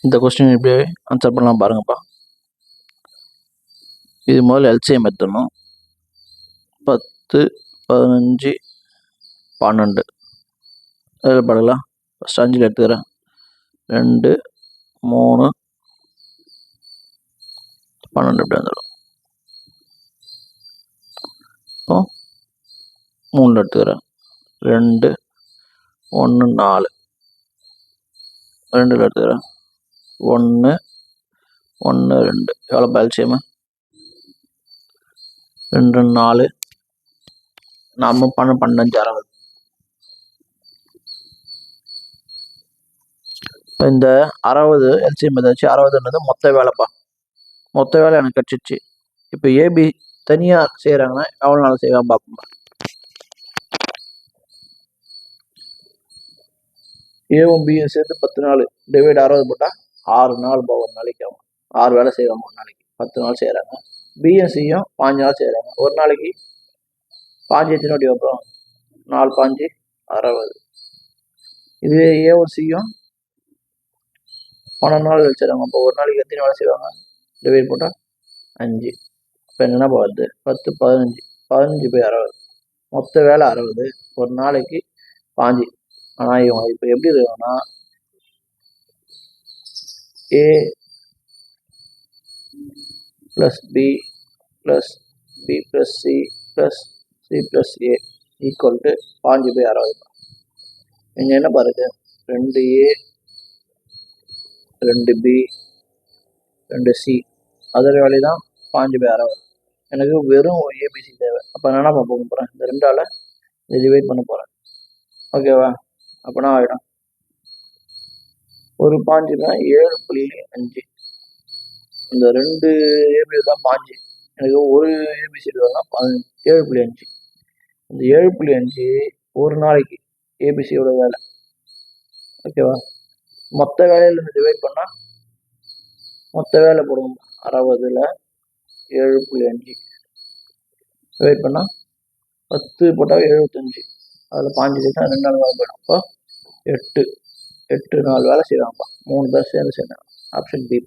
இந்த கொஸ்டின் எப்படி ஆன்சர் பண்ணலாம் பாருங்கப்பா. இது முதல்ல எல்சிஎம் எடுத்துடணும். 10, 15, 12 அதில் படலாம். ஃபஸ்ட் 5 எடுத்துக்கிறேன். 2, 3, 12 இப்படி வந்துடும். இப்போ 3 எடுத்துக்கிறேன். 2, 1, 4 2 எடுத்துக்கிறேன். 1, 1, 2 எவ்வளோ எல்சிஎம்? 2, 4 நம்ம 15, 60. இப்போ இந்த 60 எல்சிஎம் ஏதாச்சும் 60ன்றது மொத்த வேலைப்பா. மொத்த வேலை எனக்கு கிடச்சிச்சு. இப்போ ஏபி தனியாக செய்கிறாங்கன்னா எவ்வளோ நாள் செய்வாங்க பார்ப்போம். ஏவும் பியும் சேர்த்து 10 நாள் டிவைட் 60 போட்டால் 6 நாள் ஒரு நாளைக்கு ஆகும். 6 வேலை செய்வாங்க ஒரு நாளைக்கு. 10 நாள் செய்கிறாங்க. பிஎஸ்சியும் 5 நாள் செய்கிறாங்க. ஒரு நாளைக்கு 5 எத்தனை வாட்டி வைப்போம்? 4, 5, 60. இதுவே ஏஓசியும் 12 நாள் வச்சுருவாங்க. அப்போ ஒரு நாளைக்கு எத்தனை வேலை செய்வாங்க? டிவைட் போட்டால் 5. இப்போ என்னென்ன வருது? 10, 15, 15 போய் 60. மொத்த வேலை 60, ஒரு நாளைக்கு 5. ஆனால் இவங்க இப்போ எப்படி இருக்காங்கன்னா A plus B plus B plus C plus C plus A equal to 5/60. இங்கே என்ன பாருங்க, 2A 2B 2C அதோட வேலை தான் 5/60. எனக்கு வெறும் ஏபிசி தேவை. அப்போ நான் என்ன பண்ண போகிறேன்? இந்த 2ஆல் இதை டிவைட் பண்ண போகிறேன். ஓகேவா? அப்போனா ஆகிடும் ஒரு 7.5. இந்த 2 ஏபி தான் 5. எனக்கு ஒரு ஏபிசி வேணும்னா 7.5. இந்த 7.5 ஒரு நாளைக்கு ஏபிசியோட வேலை. ஓகேவா? மொத்த வேலையிலேருந்து டிவைட் பண்ணால் மொத்த வேலை போடுவோம். 60ல் 7.5 டிவைட் பண்ணால் 10 போட்டால் 75. அதில் 5 சேர்த்தா 2 நாள் வேலை போயிடும். அப்போ 8 நாள் வேலை செய்வாங்கப்பா. 3 பேர் சேர்ந்து செய்யணும். Option B.